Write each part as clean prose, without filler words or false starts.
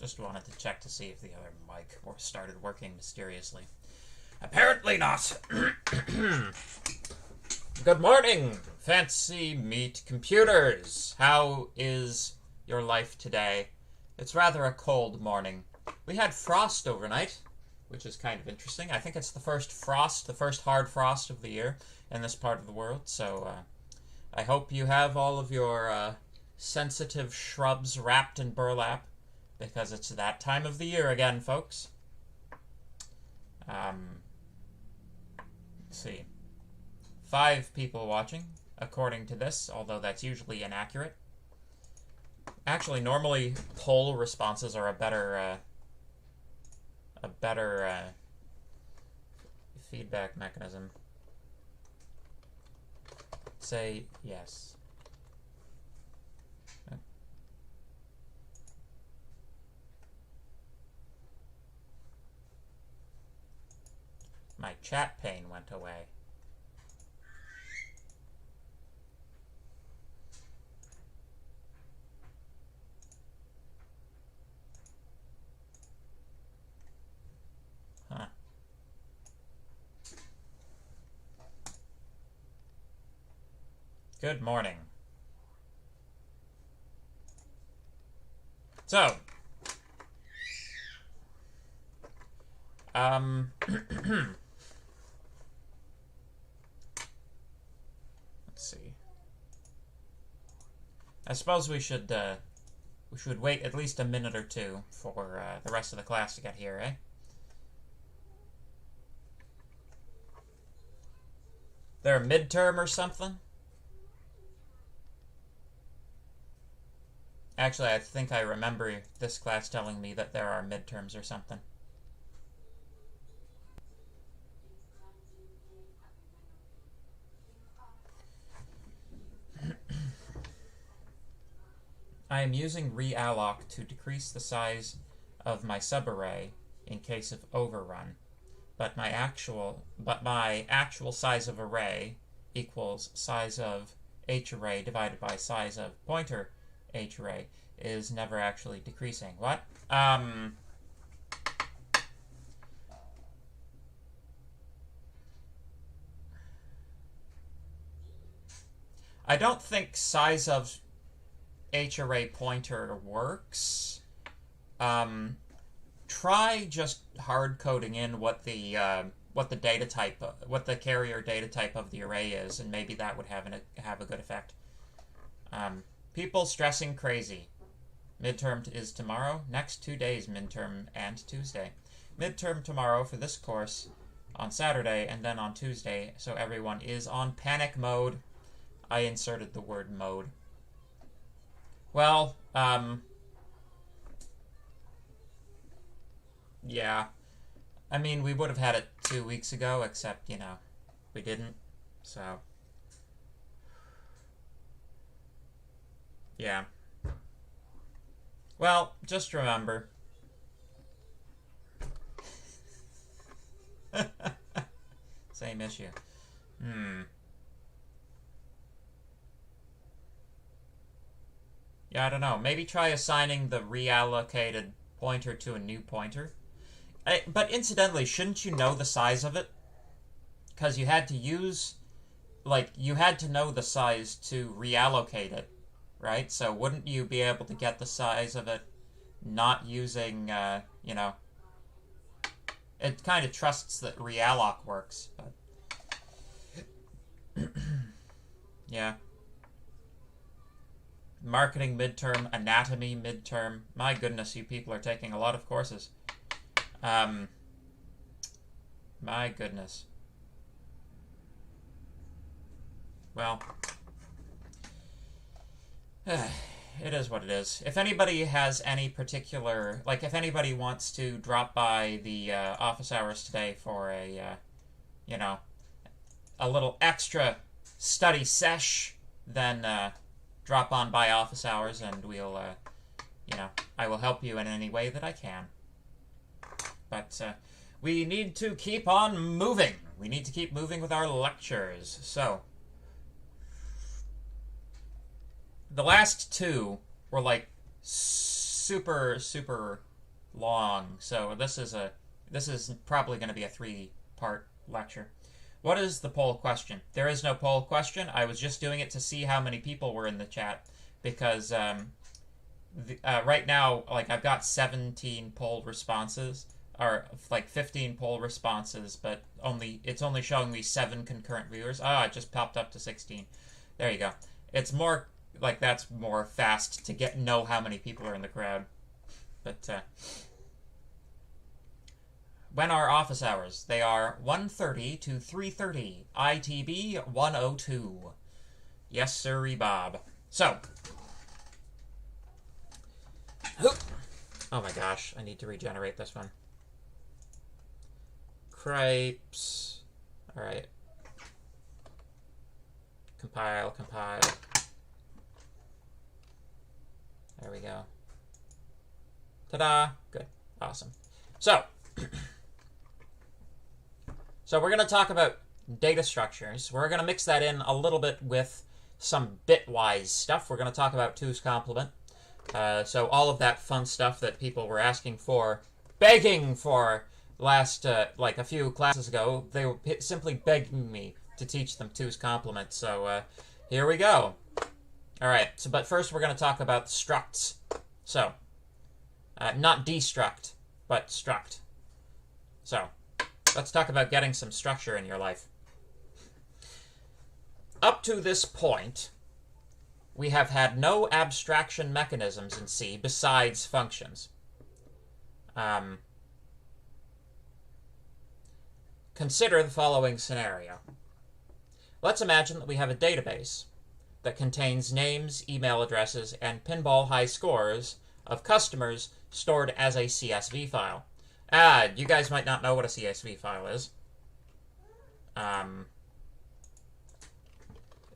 Just wanted to check to see if the other mic started working mysteriously. Apparently not. Good morning, fancy meat computers. How is your life today? It's rather a cold morning. We had frost overnight, which is kind of interesting. I think it's the first frost, the first hard frost of the year in this part of the world. So I hope you have all of your sensitive shrubs wrapped in burlap, because it's that time of the year again, folks. Let's see. 5 people watching, according to this, although that's usually inaccurate. Actually, normally poll responses are a better feedback mechanism. Say yes. My chat pane went away. Huh. Good morning. So, let's see. I suppose we should wait at least a minute or two for the rest of the class to get here, eh? They're a midterm or something? Actually, I think I remember this class telling me that there are midterms or something. I am using realloc to decrease the size of my subarray in case of overrun, but my actual size of array equals size of harray divided by size of pointer harray is never actually decreasing. What? I don't think size of harray pointer works. Try just hard coding in what the data type, what the carrier data type of the array is, and maybe that would have a good effect. People stressing crazy. Midterm is tomorrow. Next 2 days, midterm and Tuesday. Midterm tomorrow for this course on Saturday, and then on Tuesday, so everyone is on panic mode. I inserted the word mode. Well, yeah. I mean, we would have had it 2 weeks ago, except, you know, we didn't, so. Yeah. Well, just remember. Same issue. Yeah, I don't know. Maybe try assigning the reallocated pointer to a new pointer. But incidentally, shouldn't you know the size of it? Because you had to use, you had to know the size to reallocate it, right? So wouldn't you be able to get the size of it not using, you know... It kind of trusts that realloc works, but... Yeah. Marketing midterm, anatomy midterm. My goodness, you people are taking a lot of courses. My goodness. Well, it is what it is. If anybody has any particular, if anybody wants to drop by the office hours today for a, you know, a little extra study sesh, then drop on by office hours and we'll, you know, I will help you in any way that I can. But we need to keep on moving. We need to keep moving with our lectures. So, the last 2 were super long. So this is probably going to be a 3-part lecture. What is the poll question? There is no poll question. I was just doing it to see how many people were in the chat, because right now, like, I've got 17 poll responses, or like 15 poll responses, but it's only showing me 7 concurrent viewers. It just popped up to 16. There you go. It's more like, that's more fast to know how many people are in the crowd. But when are office hours? They are 1:30 to 3:30. ITB 102. Yes, sirree, Bob. So, oh my gosh, I need to regenerate this one. Crepes. All right. Compile. There we go. Ta-da! Good. Awesome. So, we're going to talk about data structures. We're going to mix that in a little bit with some bitwise stuff. We're going to talk about 2's complement. So all of that fun stuff that people were asking for, begging for last, like a few classes ago. They were simply begging me to teach them 2's complement. So here we go. All right. So, but first we're going to talk about structs. So, not destruct, but struct. So, let's talk about getting some structure in your life. Up to this point, we have had no abstraction mechanisms in C besides functions. Consider the following scenario. Let's imagine that we have a database that contains names, email addresses, and pinball high scores of customers stored as a CSV file. You guys might not know what a CSV file is.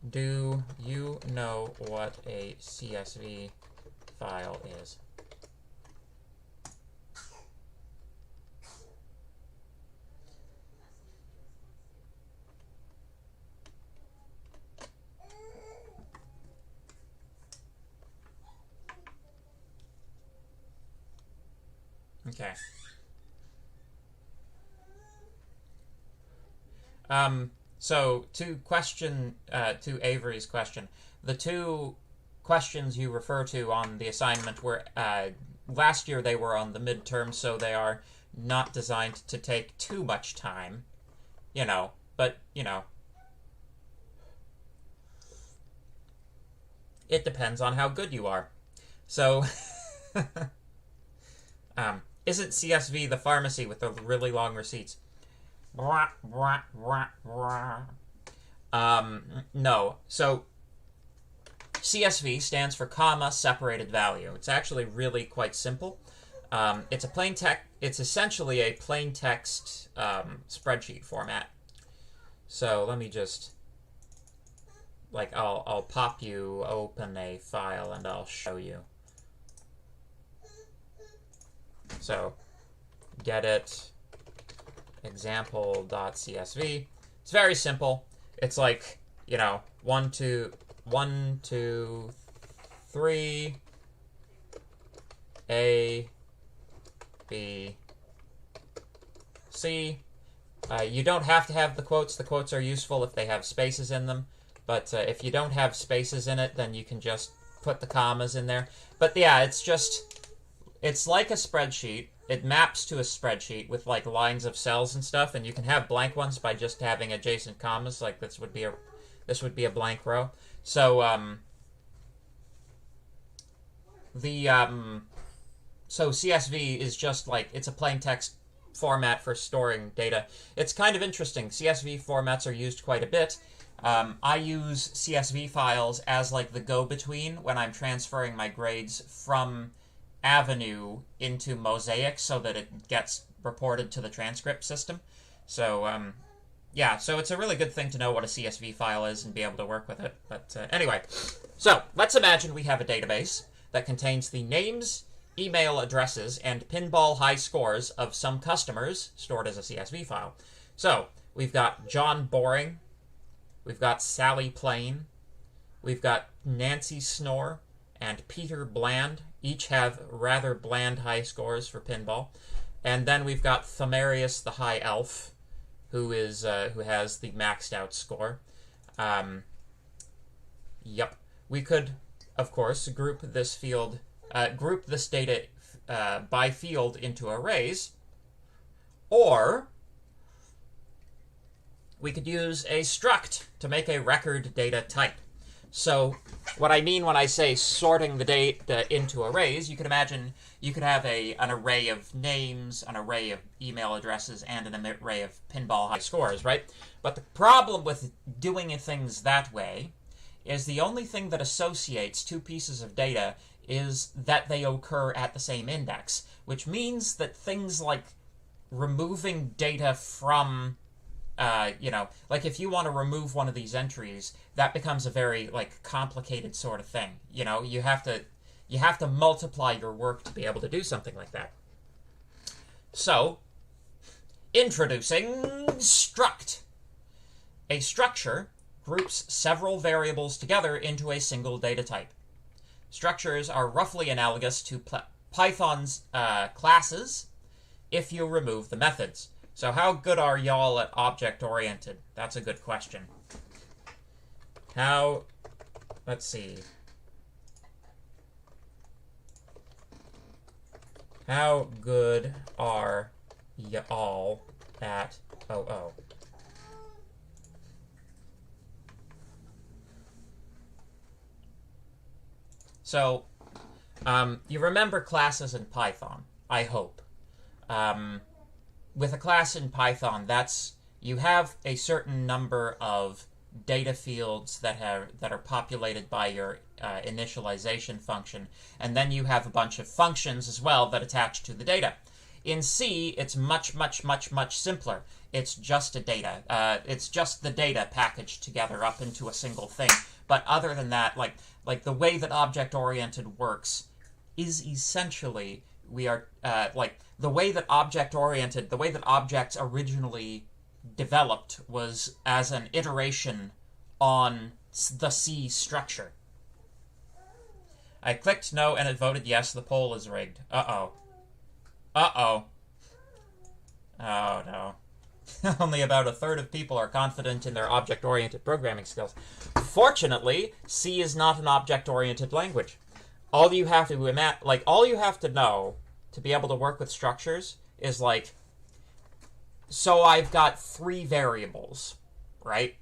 Do you know what a CSV file is? Okay. So to Avery's question, the 2 questions you refer to on the assignment were, last year they were on the midterm, so they are not designed to take too much time, but, it depends on how good you are. So, isn't CSV the pharmacy with the really long receipts? No. So, CSV stands for comma separated value. It's actually really quite simple. It's essentially a plain text spreadsheet format. So let me just, I'll pop you open a file and I'll show you. So, get it, example.csv. It's very simple. It's like, 1, 2, 3, A, B, C. You don't have to have the quotes. The quotes are useful if they have spaces in them. But if you don't have spaces in it, then you can just put the commas in there. But yeah, it's like a spreadsheet. It maps to a spreadsheet with lines of cells and stuff, and you can have blank ones by just having adjacent commas. Like this would be a blank row. So so CSV is just it's a plain text format for storing data. It's kind of interesting. CSV formats are used quite a bit. I use CSV files as the go-between when I'm transferring my grades from Avenue into Mosaic so that it gets reported to the transcript system. So, yeah, so it's a really good thing to know what a CSV file is and be able to work with it. But anyway, so let's imagine we have a database that contains the names, email addresses, and pinball high scores of some customers stored as a CSV file. So we've got John Boring, we've got Sally Plain, we've got Nancy Snore, and Peter Bland each have rather bland high scores for pinball. And then we've got Thomarius the High Elf, who has the maxed out score. Yep. We could, of course, group this data by field into arrays, or we could use a struct to make a record data type. So what I mean when I say sorting the data into arrays, you could imagine you could have an array of names, an array of email addresses, and an array of pinball high scores, right? But the problem with doing things that way is the only thing that associates two pieces of data is that they occur at the same index, which means that things like removing data from like if you want to remove one of these entries, that becomes a very complicated sort of thing. You have to multiply your work to be able to do something like that. So, introducing struct. A structure groups several variables together into a single data type. Structures are roughly analogous to Python's classes if you remove the methods. So how good are y'all at object-oriented? That's a good question. Let's see. How good are y'all at OO? So, you remember classes in Python, I hope. With a class in Python, you have a certain number of data fields that are populated by your initialization function, and then you have a bunch of functions as well that attach to the data. In C, it's much, much, much, much simpler. It's just it's just the data packaged together up into a single thing. But other than that, like the way that object-oriented works is essentially the way that objects originally developed was as an iteration on the C structure. I clicked no and it voted yes. The poll is rigged. Uh-oh. Uh-oh. Oh, no. Only about a third of people are confident in their object-oriented programming skills. Fortunately, C is not an object-oriented language. All you have to know to be able to work with structures is so I've got 3 variables, right?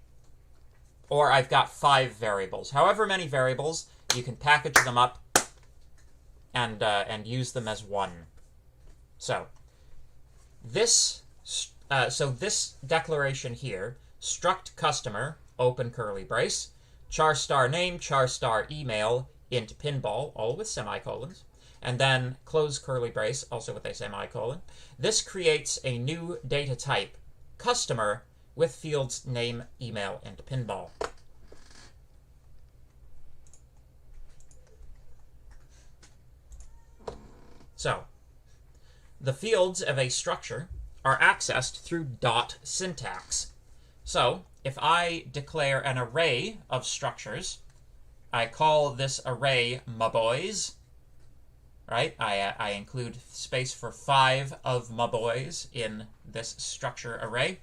Or I've got 5 variables. However many variables, you can package them up and use them as one. So this declaration here, struct customer, open curly brace, char star name, char star email, int pinball, all with semicolons, and then close curly brace, also with a semicolon. This creates a new data type, customer, with fields name, email, and pinball. So, the fields of a structure are accessed through dot syntax. So, if I declare an array of structures, I call this array my boys, right? I include space for 5 of my boys in this structure array.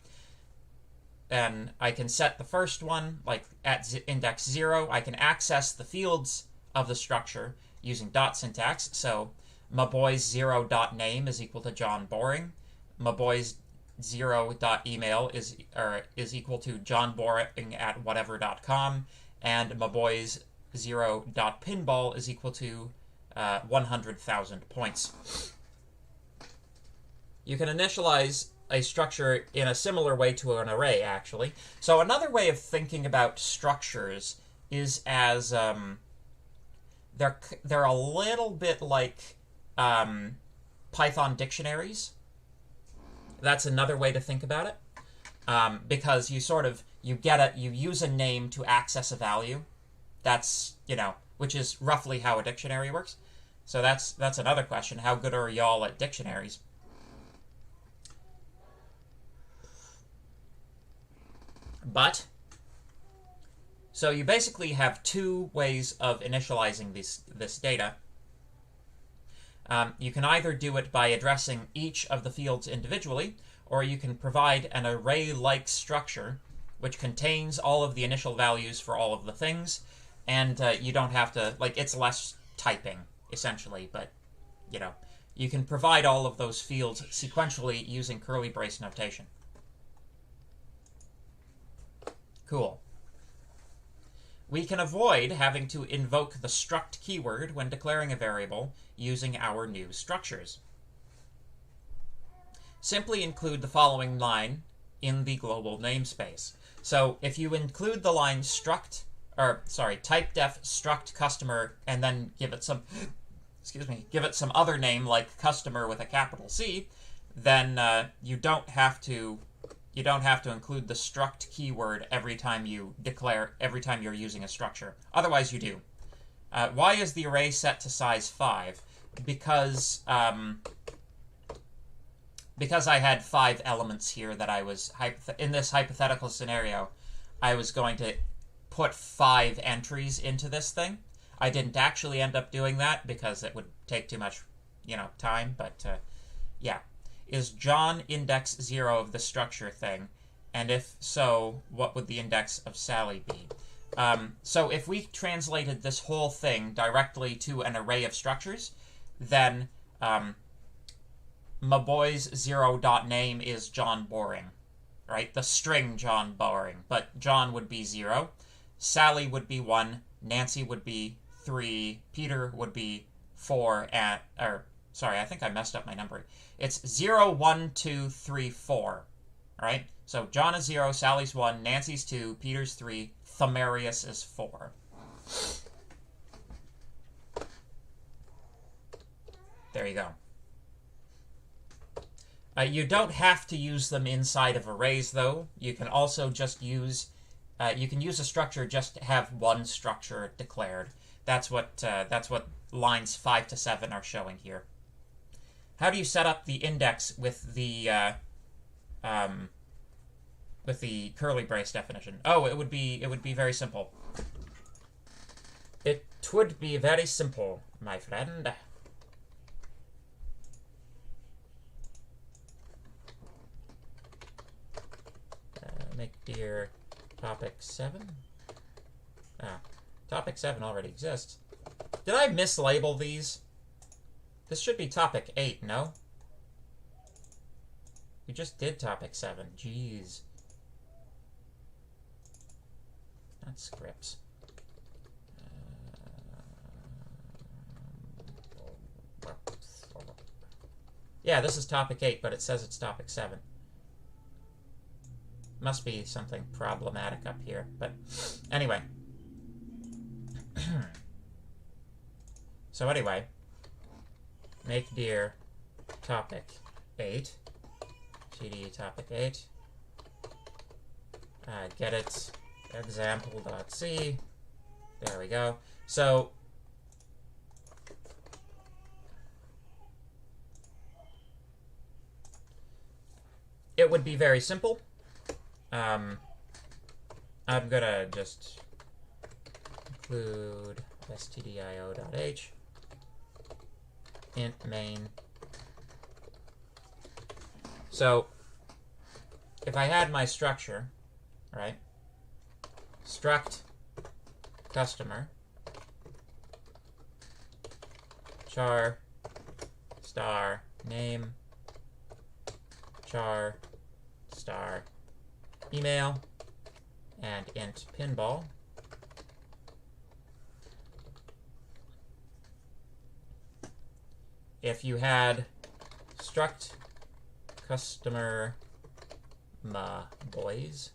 And I can set the first one, at index 0, I can access the fields of the structure using dot syntax. So, my boys 0.name is equal to John Boring. My boys 0.email is equal to johnboring@whatever.com, and my boys 0.pinball is equal to 100,000 points. You can initialize a structure in a similar way to an array, actually. So another way of thinking about structures is as they're a little bit like Python dictionaries. That's another way to think about it, because you use a name to access a value. That's, which is roughly how a dictionary works. So that's another question. How good are y'all at dictionaries? So you basically have two ways of initializing this data. You can either do it by addressing each of the fields individually, or you can provide an array-like structure which contains all of the initial values for all of the things, and you don't have to, like, it's less typing, essentially, but, you know, you can provide all of those fields sequentially using curly brace notation. Cool. We can avoid having to invoke the struct keyword when declaring a variable using our new structures. Simply include the following line in the global namespace. So if you include the line typedef struct customer and then give it some give it some other name like customer with a capital C, then you don't have to include the struct keyword every time you're using a structure. Otherwise you do. Why is the array set to size 5? Because I had 5 elements here that I was, in this hypothetical scenario, I was going to put 5 entries into this thing. I didn't actually end up doing that because it would take too much, time, but yeah. Is John index 0 of the structure thing? And if so, what would the index of Sally be? So if we translated this whole thing directly to an array of structures, then my boy's 0.name is John Boring, right? The string John Boring, but John would be 0, Sally would be 1, Nancy would be 3, Peter would be 4, sorry, I think I messed up my numbering. It's 0, 1, 2, 3, 4, right? So John is 0, Sally's 1, Nancy's 2, Peter's 3, Thamarius is 4. There you go. You don't have to use them inside of arrays, though. You can also just use you can use a structure just to have one structure declared. That's what lines 5 to 7 are showing here. How do you set up the index with the curly brace definition? Oh, it would be very simple. It would be very simple, my friend. Make dear topic 7. Topic 7 already exists. Did I mislabel these? This should be topic 8, no? We just did topic 7. Jeez. Not scripts. Yeah, this is topic 8, but it says it's topic 7. Must be something problematic up here, but anyway. So anyway, make dir topic 8, td topic 8, get it example.c, there we go. So it would be very simple. I'm gonna just include stdio.h int main. So if I had my structure, right, struct customer char star name char star email and int pinball. If you had struct customer ma boys,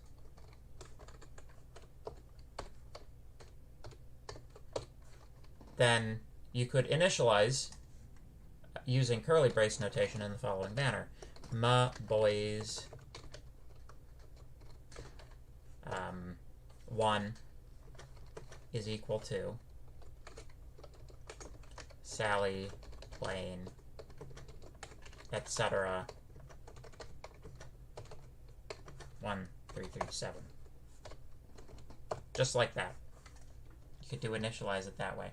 then you could initialize using curly brace notation in the following manner. Ma boys 1 is equal to Sally plain, etc. 1, 3, 3, 7. Just like that. You could do initialize it that way.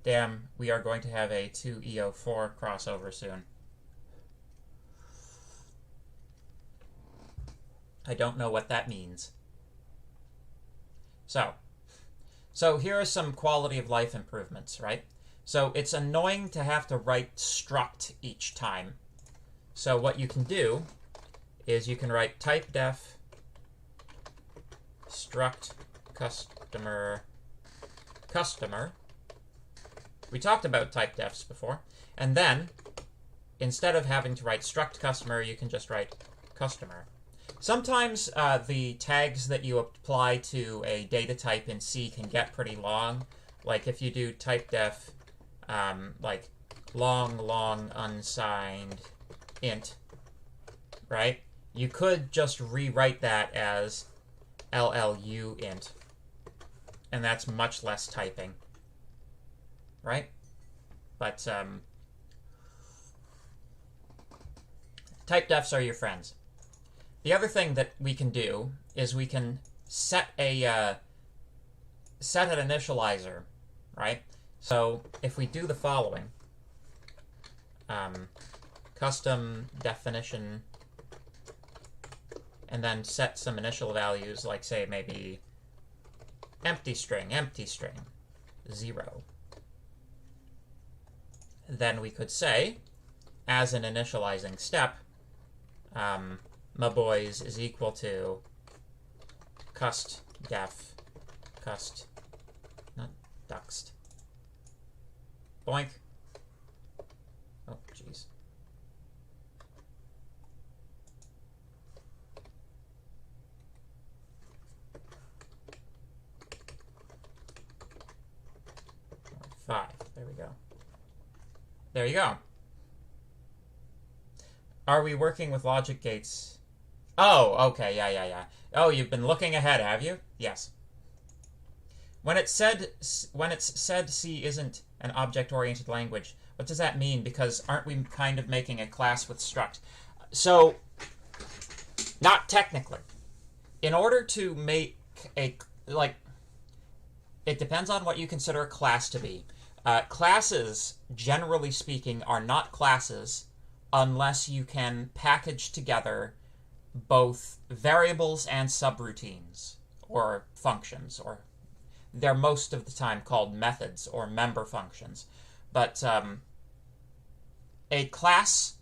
Damn, we are going to have a 2EO4 crossover soon. I don't know what that means. So here are some quality of life improvements, right? So it's annoying to have to write struct each time. So what you can do is you can write typedef struct customer. We talked about typedefs before. And then, instead of having to write struct customer, you can just write customer. Sometimes the tags that you apply to a data type in C can get pretty long. Like if you do typedef, like long unsigned int, right? You could just rewrite that as LLU int, and that's much less typing, right? But typedefs are your friends. The other thing that we can do is we can set an initializer, right? So if we do the following, custom definition, and then set some initial values, like say maybe empty string, 0. Then we could say, as an initializing step, my boys is equal to cust def cust, not duxt. Boink. Oh, jeez. Five. There we go. There you go. Are we working with logic gates? Oh, okay, yeah. Oh, you've been looking ahead, have you? Yes. When it's said C isn't an object-oriented language, what does that mean? Because aren't we kind of making a class with struct? So, not technically. In order to make a, like, it depends on what you consider a class to be. Classes, generally speaking, are not classes unless you can package together both variables and subroutines, or functions, or they're most of the time called methods or member functions. But a class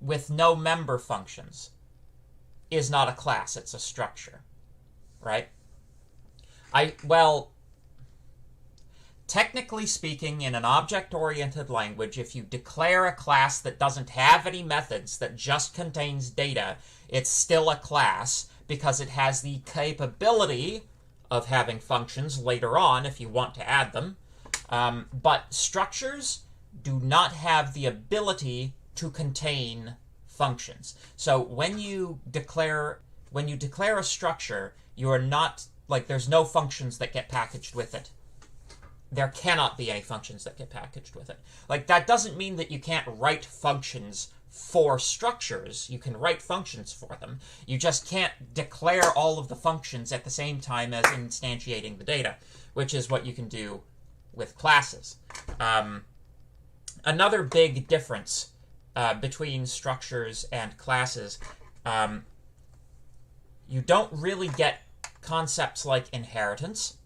with no member functions is not a class, it's a structure, right? Well, technically speaking, in an object-oriented language, if you declare a class that doesn't have any methods, that just contains data, it's still a class because it has the capability of having functions later on if you want to add them. But structures do not have the ability to contain functions. So when you declare a structure, you are not, like, there's no functions that get packaged with it. There cannot be any functions that get packaged with it. Like, that doesn't mean that you can't write functions for structures. You can write functions for them. You just can't declare all of the functions at the same time as instantiating the data, which is what you can do with classes. Another big difference between structures and classes, you don't really get concepts like inheritance.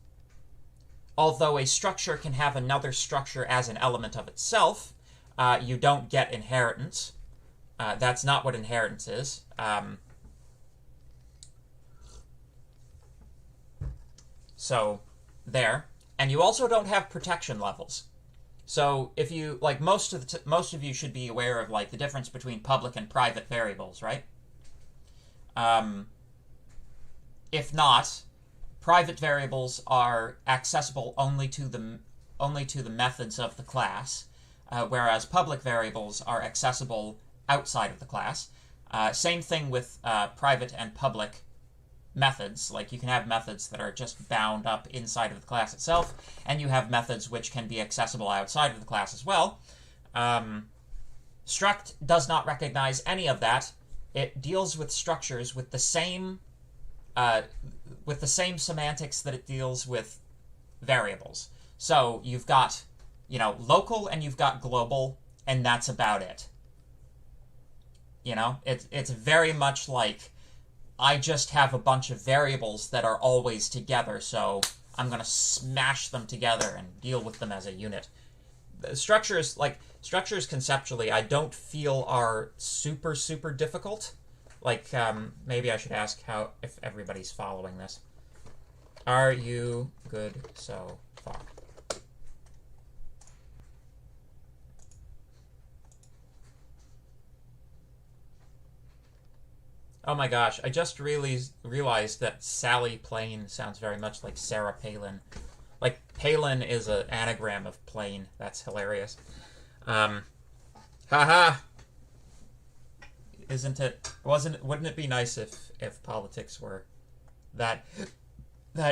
Although a structure can have another structure as an element of itself, you don't get inheritance. That's not what inheritance is. So, there. And you also don't have protection levels. So, if you, like, most of you should be aware of, like, the difference between public and private variables, right? If not, private variables are accessible only to the methods of the class, whereas public variables are accessible outside of the class. Same thing with private and public methods. Like, you can have methods that are just bound up inside of the class itself, and you have methods which can be accessible outside of the class as well. Struct does not recognize any of that. It deals with structures with the same with the same semantics that it deals with variables. So you've got, local and you've got global, and that's about it. It's very much like I just have a bunch of variables that are always together, so I'm going to smash them together and deal with them as a unit. The structures conceptually, I don't feel are super, super difficult. Maybe I should ask if everybody's following this. Are you good so far? Oh my gosh, I just realized that Sally Plain sounds very much like Sarah Palin. Like, Palin is an anagram of plain. That's hilarious. Haha. Wouldn't it be nice if politics were that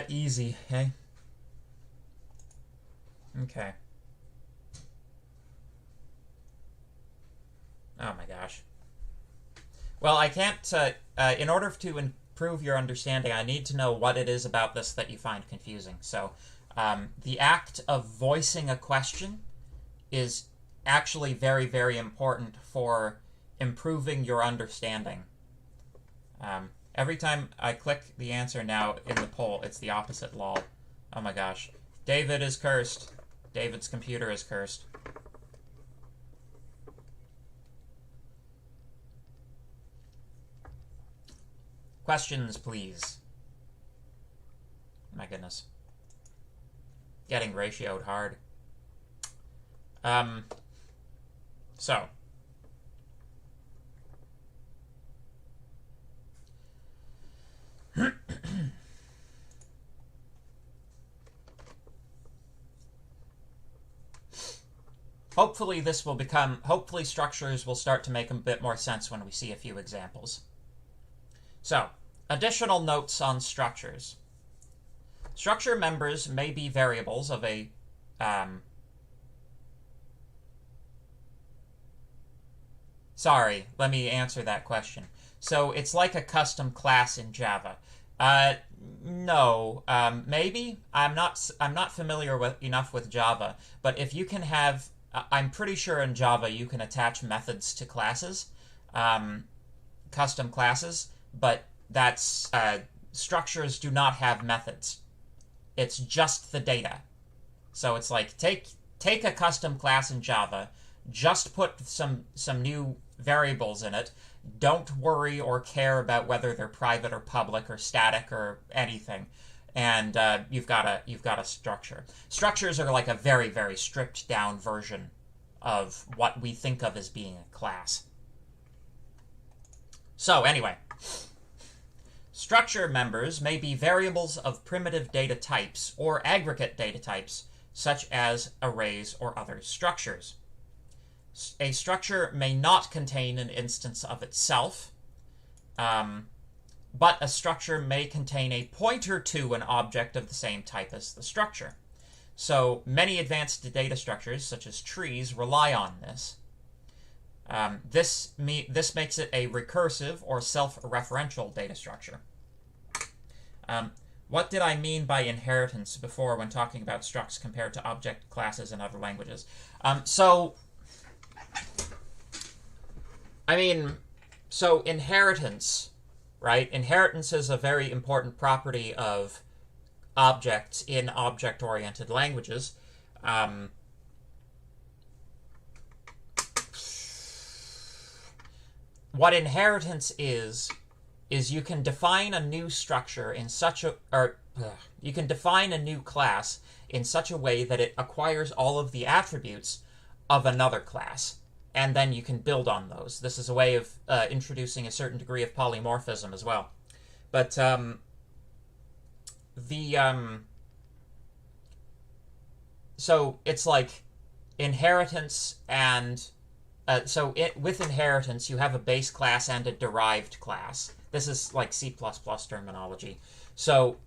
easy, hey? Okay. Oh my gosh. Well, I can't, in order to improve your understanding, I need to know what it is about this that you find confusing. So, the act of voicing a question is actually very, very important for improving your understanding. Every time I click the answer now in the poll, it's the opposite, lol. Oh my gosh. David is cursed. David's computer is cursed. Questions, please. My goodness. Getting ratioed hard. So. Hopefully structures will start to make a bit more sense when we see a few examples. So, additional notes on structures. Structure members may be variables of a sorry, let me answer that question. So it's like a custom class in Java. No, maybe. I'm not familiar enough with Java, but if you can have, I'm pretty sure in Java you can attach methods to classes, custom classes, but that's structures do not have methods. It's just the data. So it's like take a custom class in Java, just put some new variables in it. Don't worry or care about whether they're private or public or static or anything, and you've got a structure. Structures are like a very, very stripped down version of what we think of as being a class. So anyway, structure members may be variables of primitive data types or aggregate data types, such as arrays or other structures. A structure may not contain an instance of itself, but a structure may contain a pointer to an object of the same type as the structure. So many advanced data structures, such as trees, rely on this. This makes it a recursive or self-referential data structure. What did I mean by inheritance before when talking about structs compared to object classes in other languages? So inheritance, right? Inheritance is a very important property of objects in object-oriented languages. What inheritance is you can define a new structure in such a, you can define a new class in such a way that it acquires all of the attributes of another class, and then you can build on those. This is a way of introducing a certain degree of polymorphism as well. But so it's like inheritance and with inheritance you have a base class and a derived class. This is like C++ terminology. So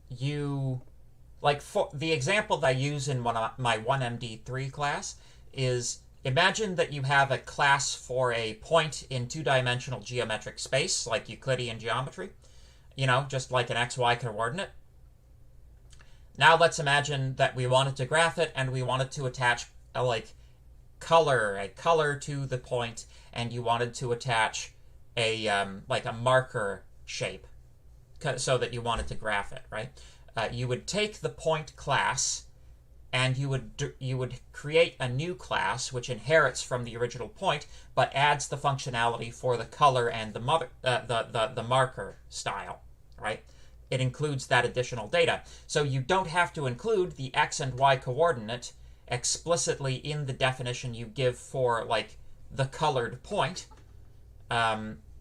you, like, for the example that I use in my 1MD3 class is Imagine that you have a class for a point in two-dimensional geometric space, like Euclidean geometry, just like an xy coordinate. Now let's imagine that we wanted to graph it, and we wanted to attach a color to the point, and you wanted to attach a marker shape, so that you wanted to graph it, right? You would take the point class, and you would create a new class which inherits from the original point, but adds the functionality for the color and the marker style, right? It includes that additional data. So you don't have to include the x and y coordinate explicitly in the definition you give for, like, the colored point.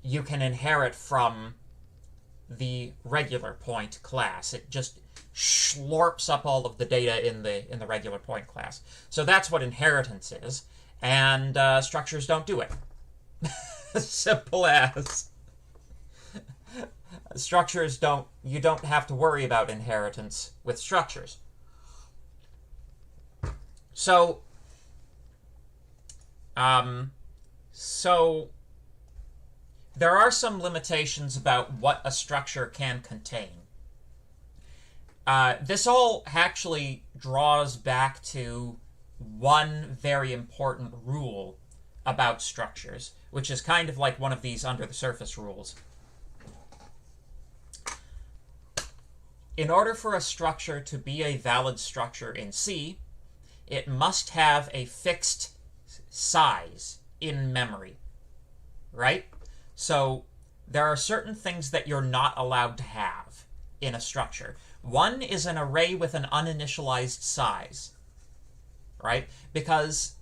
You can inherit from the regular point class. It just slurps up all of the data in the regular point class. So that's what inheritance is, and structures don't do it. Simple as. Structures don't. You don't have to worry about inheritance with structures. So there are some limitations about what a structure can contain. This all actually draws back to one very important rule about structures, which is kind of like one of these under-the-surface rules. In order for a structure to be a valid structure in C, it must have a fixed size in memory, right? So there are certain things that you're not allowed to have in a structure. One is an array with an uninitialized size, right? Because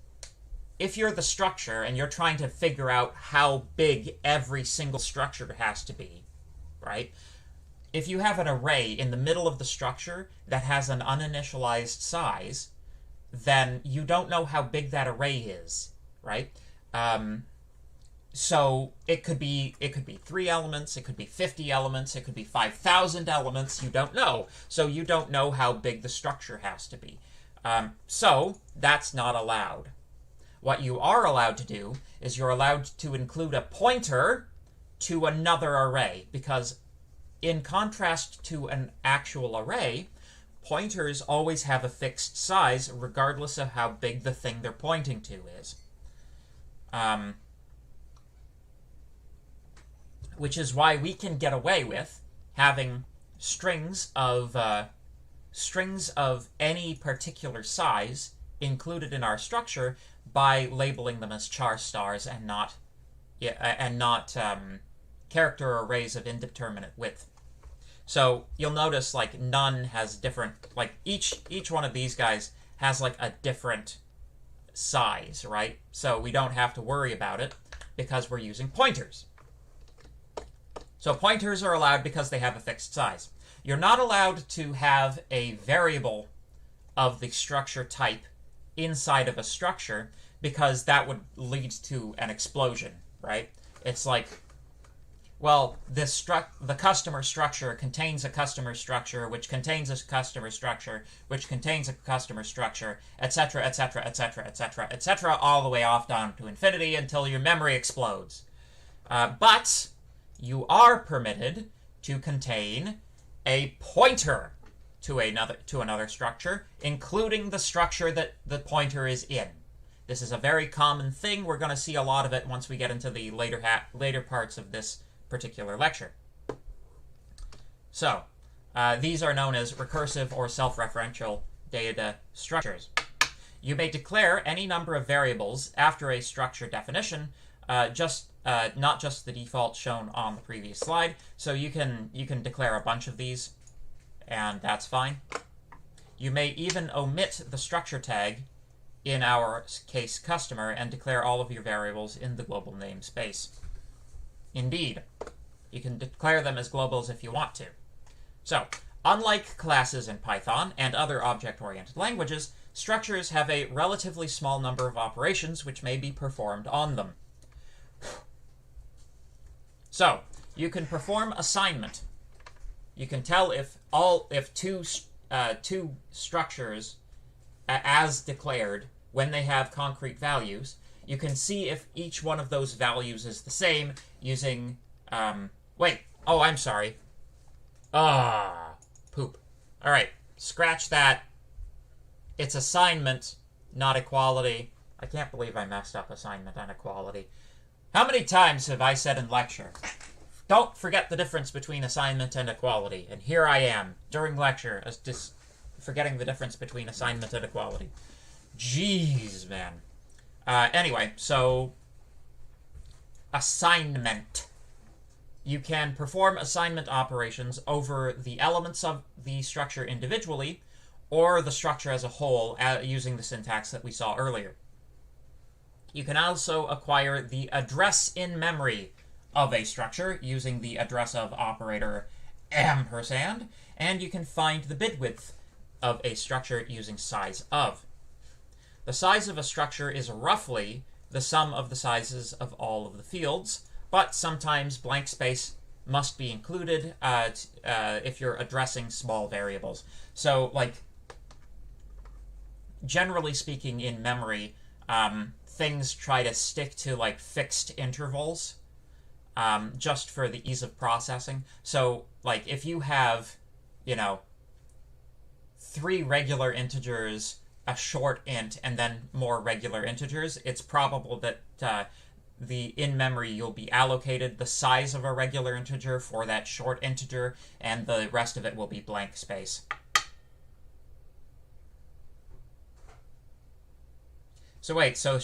if you're the structure and you're trying to figure out how big every single structure has to be, right? If you have an array in the middle of the structure that has an uninitialized size, then you don't know how big that array is, right? So it could be 3 elements, it could be 50 elements, it could be 5,000 elements. You don't know. So you don't know how big the structure has to be. So that's not allowed. What you are allowed to do is you're allowed to include a pointer to another array, because in contrast to an actual array, pointers always have a fixed size regardless of how big the thing they're pointing to is. Which is why we can get away with having strings of any particular size included in our structure by labeling them as char stars and not character arrays of indeterminate width. So you'll notice, like, none has different, like, each one of these guys has, like, a different size, right? So we don't have to worry about it because we're using pointers. So pointers are allowed because they have a fixed size. You're not allowed to have a variable of the structure type inside of a structure because that would lead to an explosion, right? It's like, well, the customer structure contains a customer structure, which contains a customer structure, which contains a customer structure, etc., etc., etc., etc., etc., all the way off down to infinity until your memory explodes. But you are permitted to contain a pointer to another structure, including the structure that the pointer is in. This is a very common thing. We're going to see a lot of it once we get into the later parts of this particular lecture. So, these are known as recursive or self-referential data structures. You may declare any number of variables after a structure definition, not just the default shown on the previous slide. So you can declare a bunch of these, and that's fine. You may even omit the structure tag in our case customer and declare all of your variables in the global namespace. Indeed, you can declare them as globals if you want to. So, unlike classes in Python and other object-oriented languages, structures have a relatively small number of operations which may be performed on them. So, you can perform assignment. You can tell if two structures as declared when they have concrete values. You can see if each one of those values is the same using... wait. Oh, I'm sorry. Poop. All right. Scratch that. It's assignment, not equality. I can't believe I messed up assignment and equality. How many times have I said in lecture, don't forget the difference between assignment and equality? And here I am, during lecture, just forgetting the difference between assignment and equality. Jeez, man. Anyway, so assignment. You can perform assignment operations over the elements of the structure individually or the structure as a whole using the syntax that we saw earlier. You can also acquire the address in memory of a structure using the address of operator ampersand, and you can find the bit width of a structure using size of. The size of a structure is roughly the sum of the sizes of all of the fields, but sometimes blank space must be included if you're addressing small variables. So, like, generally speaking in memory, things try to stick to, like, fixed intervals just for the ease of processing. So, like, if you have, 3 regular integers, a short int, and then more regular integers, it's probable that in memory you'll be allocated the size of a regular integer for that short integer, and the rest of it will be blank space. So wait, so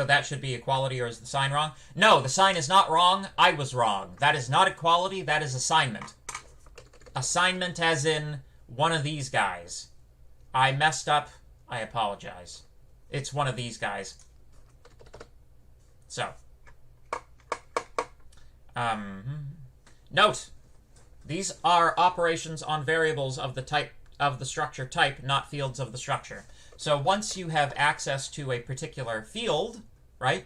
that should be equality, or is the sign wrong? No, the sign is not wrong. I was wrong. That is not equality, that is assignment. Assignment as in one of these guys. I messed up. I apologize. It's one of these guys. So, note, these are operations on variables of the type of the structure type, not fields of the structure. So once you have access to a particular field, right,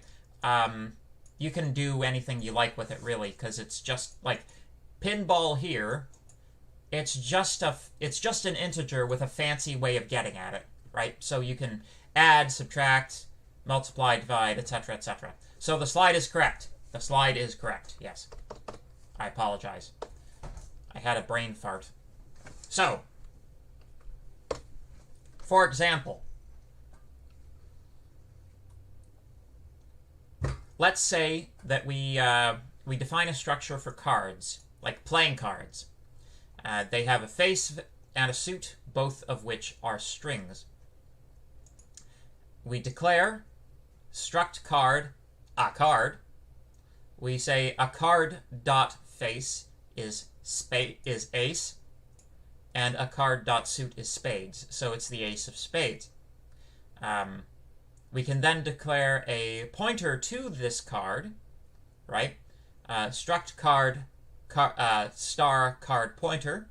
you can do anything you like with it, really, because it's just like pinball here. It's just an integer with a fancy way of getting at it, right? So you can add, subtract, multiply, divide, etc., etc. So the slide is correct. The slide is correct, yes. I apologize. I had a brain fart. So, for example, let's say that we define a structure for cards, like playing cards. They have a face and a suit, both of which are strings. We declare struct card, a card. We say a card dot face is ace, and a card dot suit is spades. So it's the ace of spades. We can then declare a pointer to this card, right? Struct card star card pointer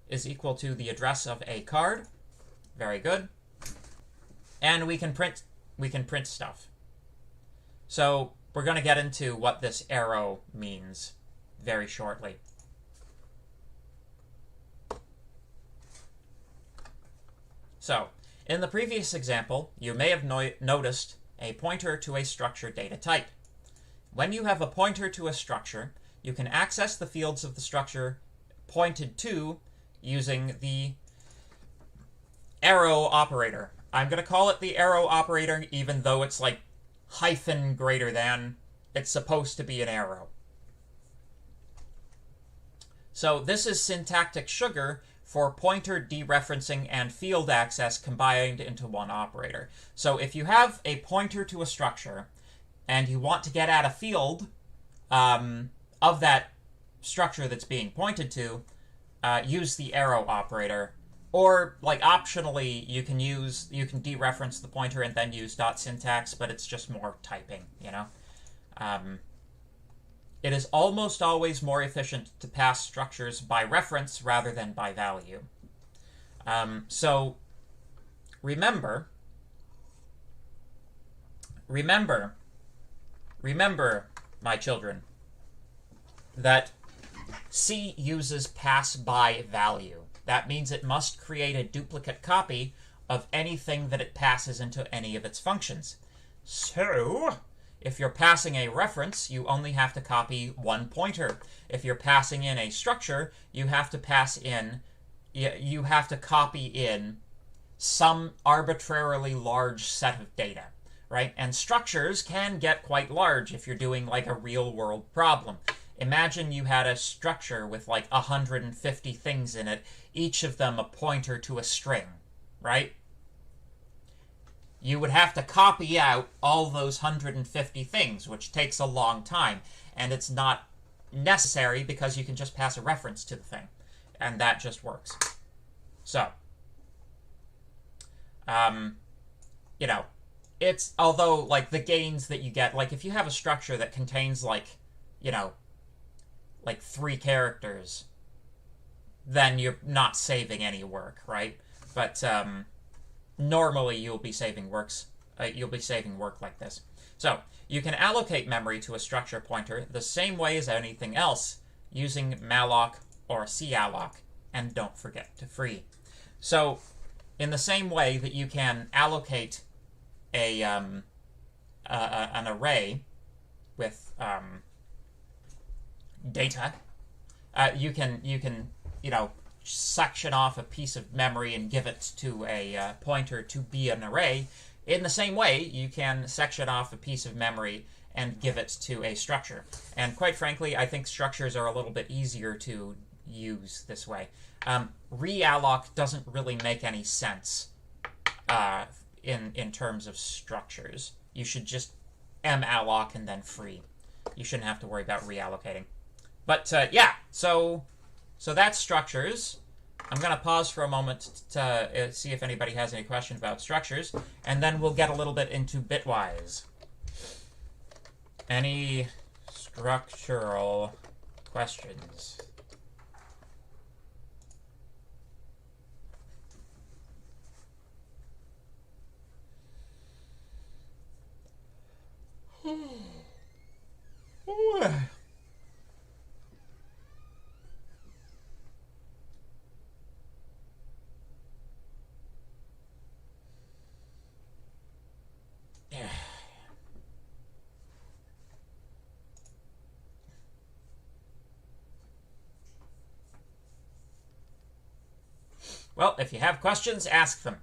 is equal to the address of a card. Very good. And we can print stuff. So we're going to get into what this arrow means very shortly. So, in the previous example, you may have noticed a pointer to a structure data type. When you have a pointer to a structure, you can access the fields of the structure pointed to using the arrow operator. I'm going to call it the arrow operator, even though it's like hyphen greater than. It's supposed to be an arrow. So this is syntactic sugar for pointer dereferencing and field access combined into one operator. So if you have a pointer to a structure and you want to get at a field of that structure that's being pointed to, use the arrow operator. Or, like, optionally, you can dereference the pointer and then use dot syntax, but it's just more typing, It is almost always more efficient to pass structures by reference rather than by value. So, remember, my children, that C uses pass by value. That means it must create a duplicate copy of anything that it passes into any of its functions. So, if you're passing a reference, you only have to copy one pointer. If you're passing in a structure, you have to copy in some arbitrarily large set of data, right? And structures can get quite large if you're doing like a real-world problem. Imagine you had a structure with like 150 things in it, each of them a pointer to a string, right? You would have to copy out all those 150 things, which takes a long time. And it's not necessary because you can just pass a reference to the thing. And that just works. So, you know, it's, although, like, the gains that you get, like, if you have a structure that contains, like, you know, like 3 characters, then you're not saving any work, right? But, normally you'll be saving work like this. So you can allocate memory to a structure pointer the same way as anything else using malloc or calloc, and don't forget to free. So in the same way that you can allocate an array with data, you can you know, section off a piece of memory and give it to a pointer to be an array. In the same way, you can section off a piece of memory and give it to a structure. And quite frankly, I think structures are a little bit easier to use this way. Realloc doesn't really make any sense in terms of structures. You should just malloc and then free. You shouldn't have to worry about reallocating. But yeah, so that's structures. I'm going to pause for a moment to see if anybody has any questions about structures, and then we'll get a little bit into Bitwise. Any structural questions? Well, if you have questions, ask them.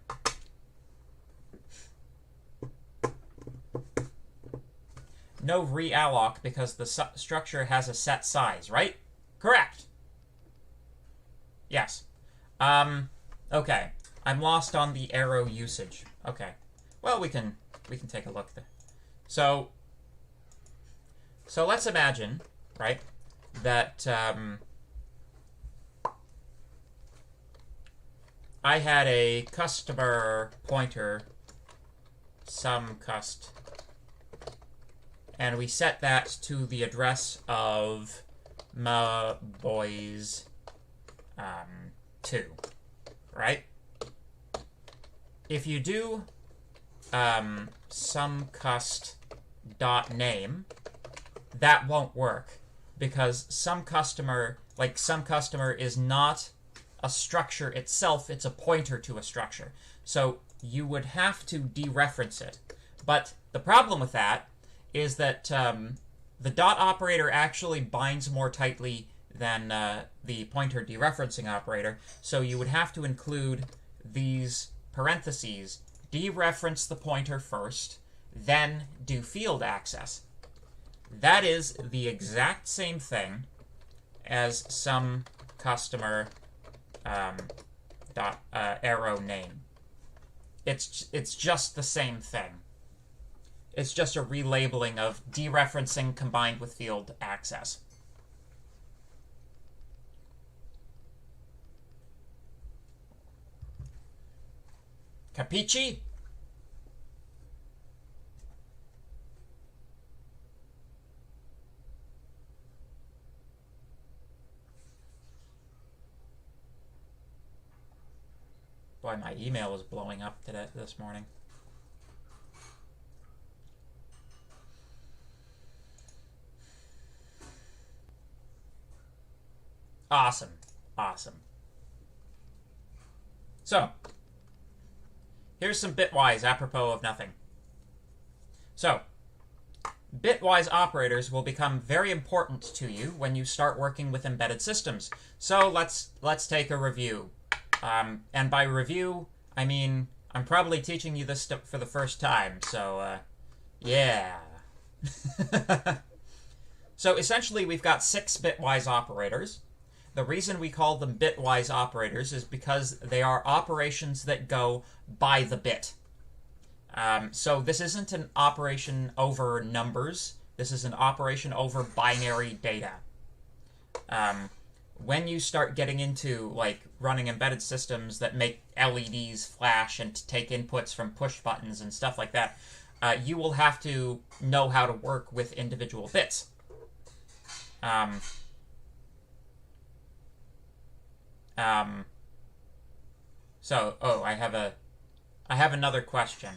No realloc because the structure has a set size, right? Correct. Yes. Okay. I'm lost on the arrow usage. Okay. Well, we can take a look there. So let's imagine, right, that I had a customer pointer, some cust, and we set that to the address of my boys 2, right? If you do some cust dot name, that won't work because some customer is not a structure itself, it's a pointer to a structure. So you would have to dereference it. But the problem with that is that the dot operator actually binds more tightly than the pointer dereferencing operator, so you would have to include these parentheses, dereference the pointer first, then do field access. That is the exact same thing as some customer dot arrow name. It's just the same thing. It's just a relabeling of dereferencing combined with field access. Capici? Boy, my email is blowing up this morning. Awesome. Awesome. So, here's some Bitwise apropos of nothing. So, Bitwise operators will become very important to you when you start working with embedded systems. So let's take a review. And by review, I mean I'm probably teaching you this stuff for the first time. So, yeah. So essentially, we've got 6 Bitwise operators. The reason we call them Bitwise operators is because they are operations that go by the bit. So this isn't an operation over numbers. This is an operation over binary data. When you start getting into like running embedded systems that make LEDs flash and take inputs from push buttons and stuff like that, you will have to know how to work with individual bits. I have another question.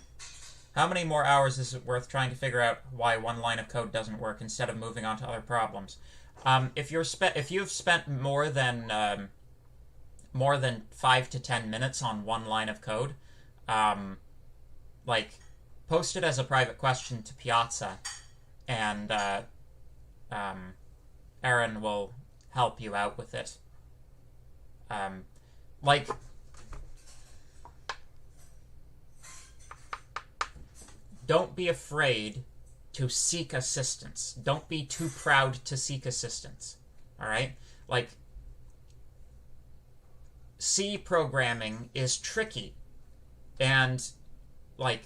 How many more hours is it worth trying to figure out why one line of code doesn't work instead of moving on to other problems? If you've spent more than 5 to 10 minutes on one line of code, like post it as a private question to Piazza, and Aaron will help you out with it. Like, don't be afraid to seek assistance. Don't be too proud to seek assistance. All right? Like, C programming is tricky. And, like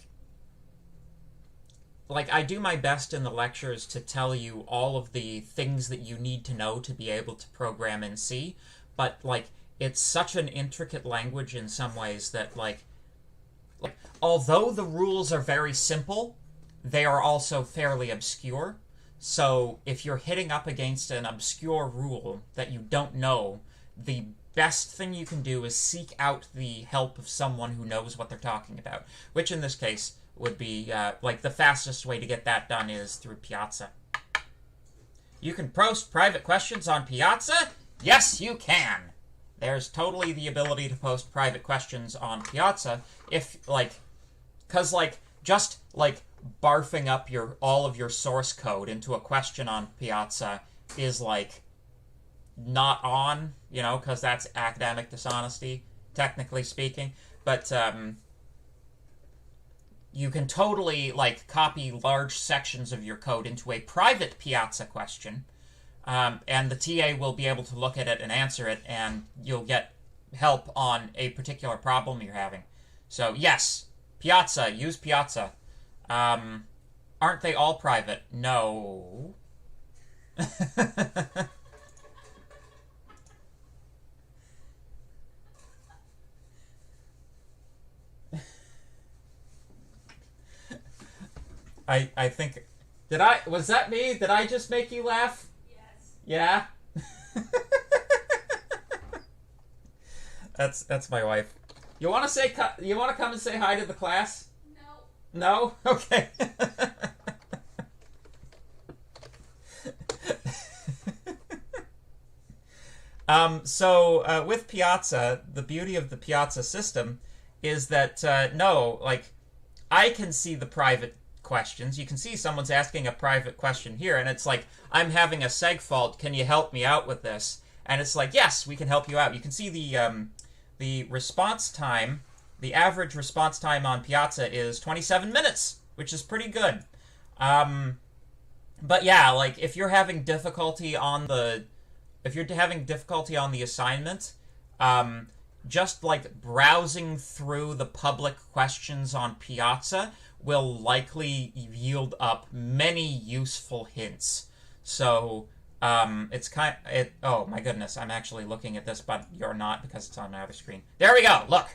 I do my best in the lectures to tell you all of the things that you need to know to be able to program in C, but, like, it's such an intricate language in some ways that, like although the rules are very simple, they are also fairly obscure. So if you're hitting up against an obscure rule that you don't know, the best thing you can do is seek out the help of someone who knows what they're talking about, which in this case would be, like, the fastest way to get that done is through Piazza. You can post private questions on Piazza? Yes, you can! There's totally the ability to post private questions on Piazza if, like, because, like, just, like, barfing up all of your source code into a question on Piazza is, like, not on, you know, because that's academic dishonesty, technically speaking. But, you can totally, like, copy large sections of your code into a private Piazza question, and the TA will be able to look at it and answer it, and you'll get help on a particular problem you're having. So, yes, Piazza. Use Piazza. Aren't they all private? No. I think... Was that me? Did I just make you laugh? Yes. Yeah? That's my wife. You want to come and say hi to the class? No? Okay. So with Piazza, the beauty of the Piazza system is that, no, like, I can see the private questions. You can see someone's asking a private question here, and it's like, I'm having a seg fault, can you help me out with this? And it's like, yes, we can help you out. You can see the response time, the average response time on Piazza is 27 minutes, which is pretty good. But yeah, like, if you're having difficulty on the assignment, just, like, browsing through the public questions on Piazza will likely yield up many useful hints. So, it's oh my goodness, I'm actually looking at this, but you're not because it's on my other screen. There we go, look!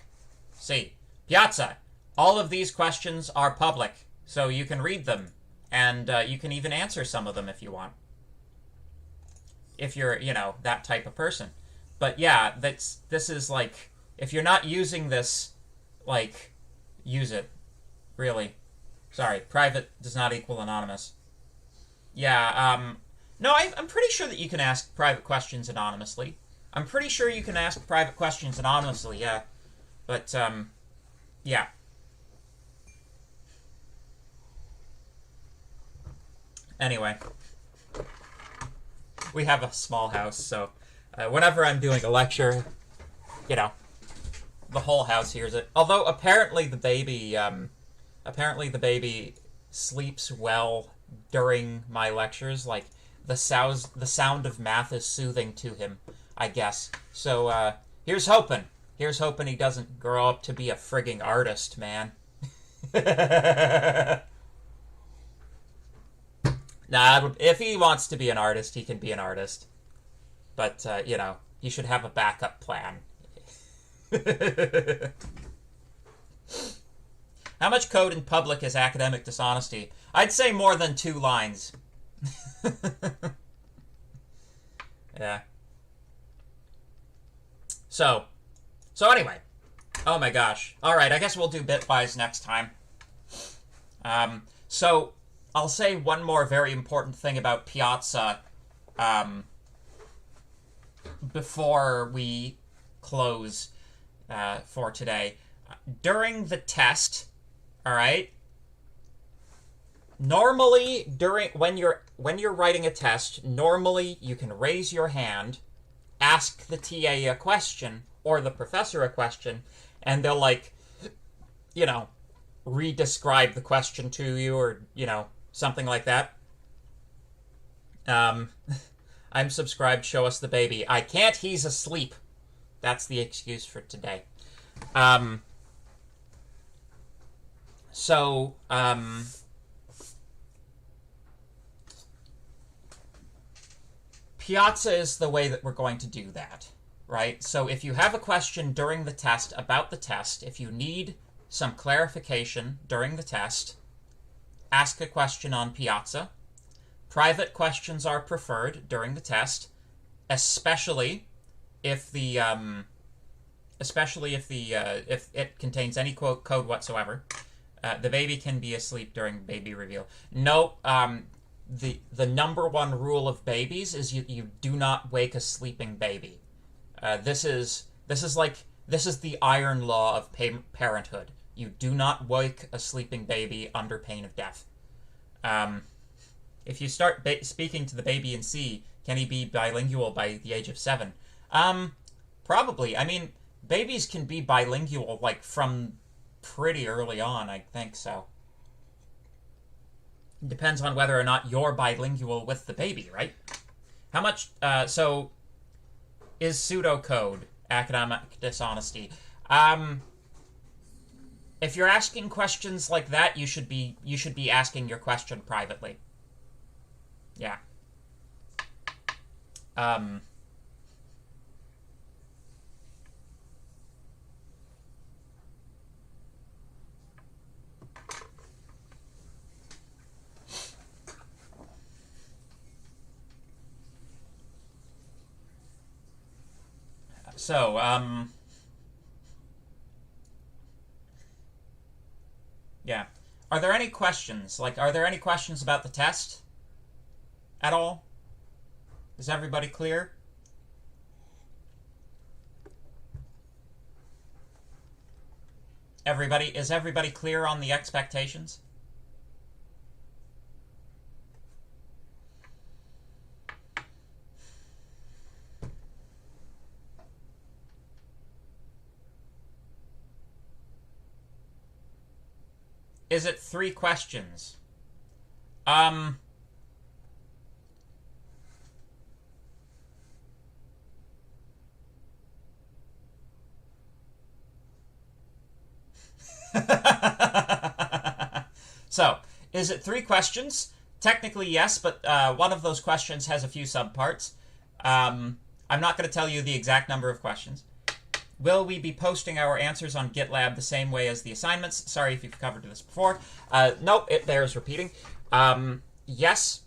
See, Piazza. All of these questions are public, so you can read them, and you can even answer some of them if you want. If you're, you know, that type of person. But yeah, this is, like, if you're not using this, like, use it. Really. Sorry, private does not equal anonymous. Yeah, no, I'm pretty sure that you can ask private questions anonymously. I'm pretty sure you can ask private questions anonymously, yeah. But, yeah. Anyway, we have a small house, so whenever I'm doing a lecture, you know, the whole house hears it. Although apparently the baby sleeps well during my lectures. Like the sound of math is soothing to him, I guess. So here's hoping. Here's hoping he doesn't grow up to be a frigging artist, man. Nah, if he wants to be an artist, he can be an artist. But, you know, he should have a backup plan. How much code in public is academic dishonesty? I'd say more than 2 lines. Yeah. So anyway. Oh my gosh. Alright, I guess we'll do Bitwise next time. So, I'll say one more very important thing about Piazza before we close for today. During the test, alright, normally when you're writing a test, normally you can raise your hand, ask the TA a question, or the professor a question, and they'll, like, you know, re-describe the question to you, or, you know, something like that. I'm subscribed, show us the baby. I can't, he's asleep. That's the excuse for today. Piazza is the way that we're going to do that, right? So if you have a question during the test about the test, if you need some clarification during the test, ask a question on Piazza. Private questions are preferred during the test, especially if it contains any code whatsoever. The baby can be asleep during baby reveal. No, the number one rule of babies is you do not wake a sleeping baby. This is the iron law of parenthood. You do not wake a sleeping baby under pain of death. If you start speaking to the baby in C, can he be bilingual by the age of 7? Probably. I mean, babies can be bilingual, like, from pretty early on, I think so. It depends on whether or not you're bilingual with the baby, right? How much, so, is pseudocode academic dishonesty? If you're asking questions like that, you should be asking your question privately. Yeah. So, yeah. Are there any questions? Like, are there any questions about the test at all? Is everybody clear? Is everybody clear on the expectations? Is it 3 questions? So, is it 3 questions? Technically, yes, but one of those questions has a few subparts. I'm not going to tell you the exact number of questions. Will we be posting our answers on GitLab the same way as the assignments? Sorry if you've covered this before. Nope, it bears repeating. Yes.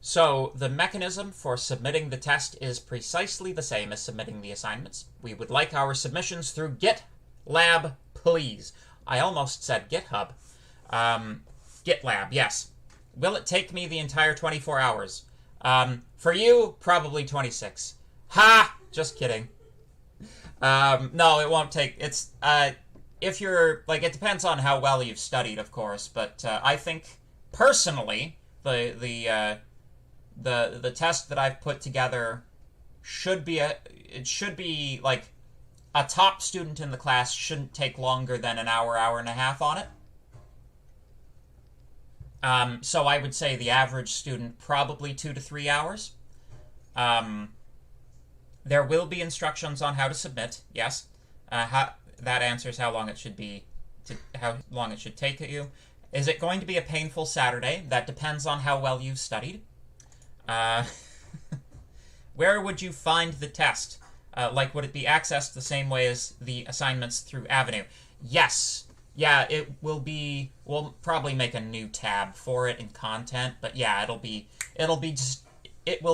So the mechanism for submitting the test is precisely the same as submitting the assignments. We would like our submissions through GitLab, please. I almost said GitHub. GitLab, yes. Will it take me the entire 24 hours? For you, probably 26. Ha! Just kidding. No, it won't take... It's, if you're... Like, it depends on how well you've studied, of course, but I think, personally, the test that I've put together should be like a top student in the class shouldn't take longer than an hour, hour and a half on it. So I would say the average student probably 2 to 3 hours. There will be instructions on how to submit. Yes, that answers how long it should take you. Is it going to be a painful Saturday? That depends on how well you've studied. Where would you find the test? Like, would it be accessed the same way as the assignments through Avenue? Yes. Yeah, it will be. We'll probably make a new tab for it in content, but yeah, it will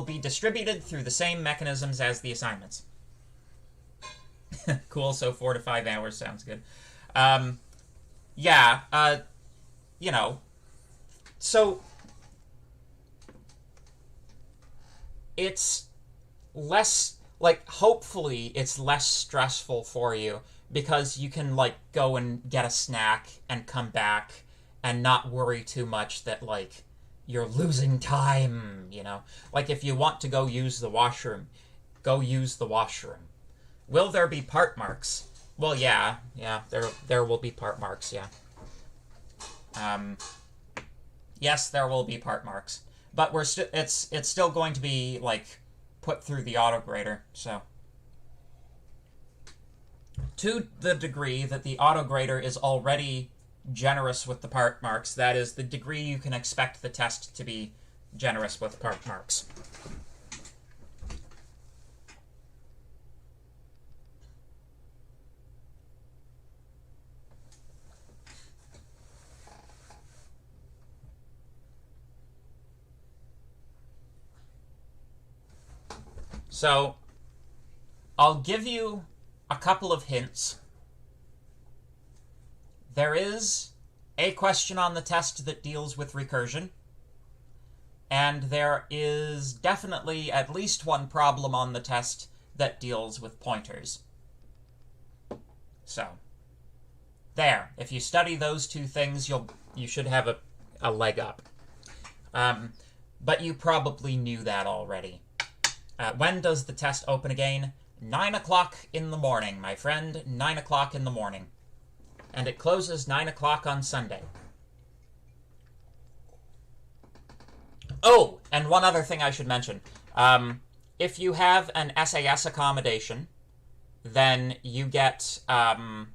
be distributed through the same mechanisms as the assignments. Cool. So 4 to 5 hours sounds good. Yeah. So it's less, like, hopefully it's less stressful for you because you can, like, go and get a snack and come back and not worry too much that, like, you're losing time, you know? Like, if you want to go use the washroom, go use the washroom. Will there be part marks? Well, yeah, there will be part marks, yeah. Yes, there will be part marks. But it's still going to be, like, put through the autograder, so. To the degree that the autograder is already generous with the part marks, that is the degree you can expect the test to be generous with part marks. So, I'll give you a couple of hints. There is a question on the test that deals with recursion, and there is definitely at least one problem on the test that deals with pointers. So, there. If you study those two things, you should have a leg up. But you probably knew that already. When does the test open again? 9 o'clock in the morning, my friend. 9 o'clock in the morning. And it closes 9 o'clock on Sunday. Oh, and one other thing I should mention. If you have an SAS accommodation, then you get an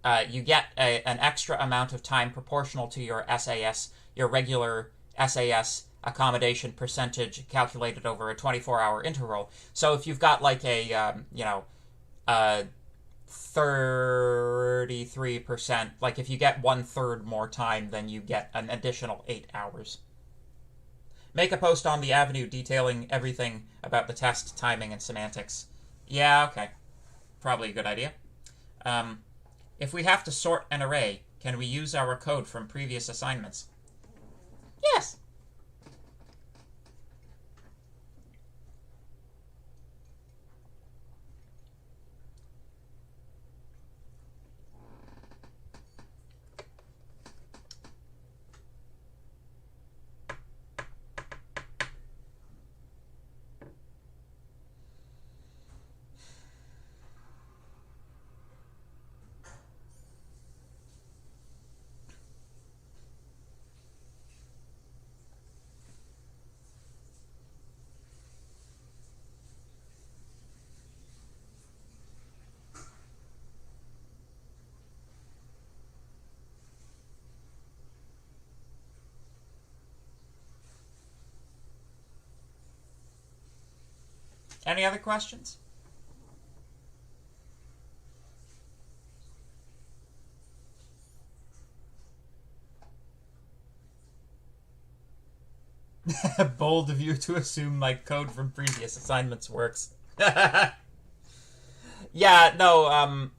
extra amount of time proportional to your SAS, your regular SAS accommodation percentage calculated over a 24-hour interval. So if you've got like a 33%, like if you get 1/3 more time, then you get an additional 8 hours. Make a post on the Avenue detailing everything about the test, timing, and semantics. Yeah, okay. Probably a good idea. If we have to sort an array, can we use our code from previous assignments? Yes. Any other questions? Bold of you to assume my code from previous assignments works. Yeah, no,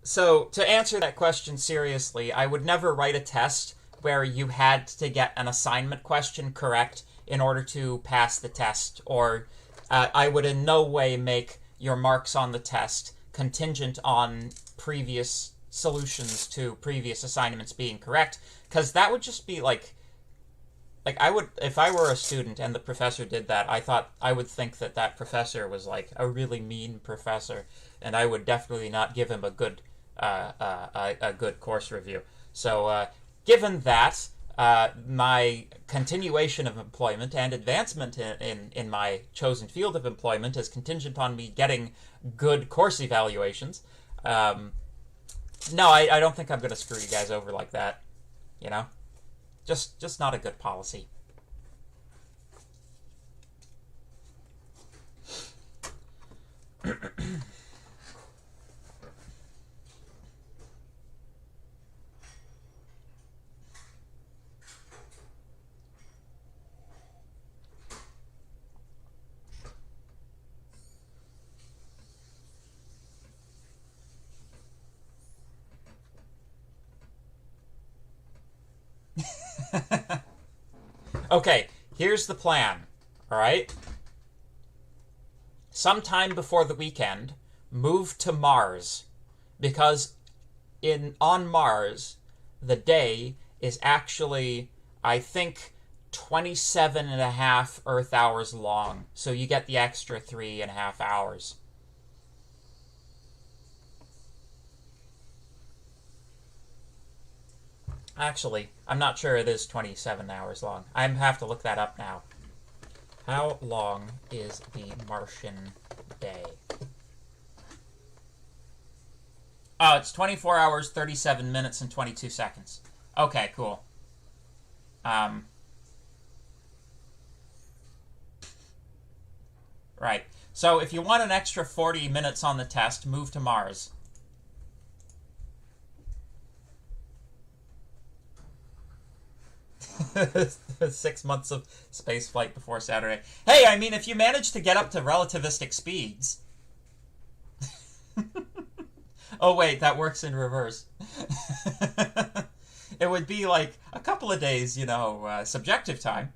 so to answer that question seriously, I would never write a test where you had to get an assignment question correct in order to pass the test, or I would in no way make your marks on the test contingent on previous solutions to previous assignments being correct, Because that would just be like I would, if I were a student and the professor did that, I would think that that professor was like a really mean professor, and I would definitely not give him a good course review. So, given that, my continuation of employment and advancement in my chosen field of employment is contingent on me getting good course evaluations. No, I don't think I'm going to screw you guys over like that. You know? Just not a good policy. Okay, here's the plan, alright? Sometime before the weekend, move to Mars. Because on Mars, the day is actually, I think, 27.5 Earth hours long. So you get the extra 3.5 hours. Actually, I'm not sure it is 27 hours long. I have to look that up now. How long is the Martian day? Oh, it's 24 hours, 37 minutes, and 22 seconds. Okay, cool. Right. So if you want an extra 40 minutes on the test, move to Mars. Six months of space flight before Saturday. Hey, I mean, if you manage to get up to relativistic speeds... Oh, wait, that works in reverse. It would be like a couple of days, subjective time.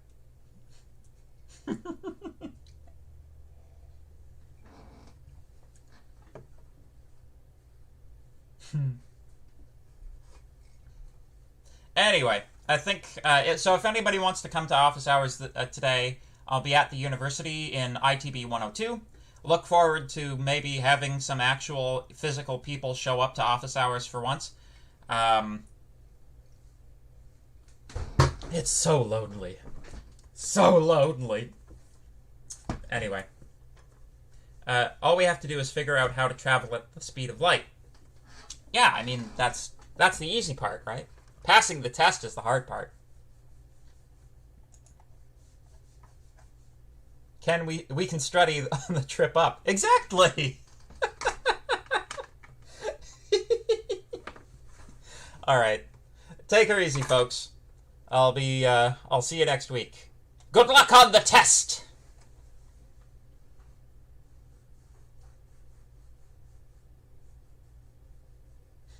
Anyway, I think, so if anybody wants to come to office hours today, I'll be at the university in ITB 102. Look forward to maybe having some actual physical people show up to office hours for once. It's so lonely. So lonely. Anyway. All we have to do is figure out how to travel at the speed of light. Yeah, I mean, that's the easy part, right? Passing the test is the hard part. We can study on the trip up. Exactly! Alright. Take her easy, folks. I'll see you next week. Good luck on the test!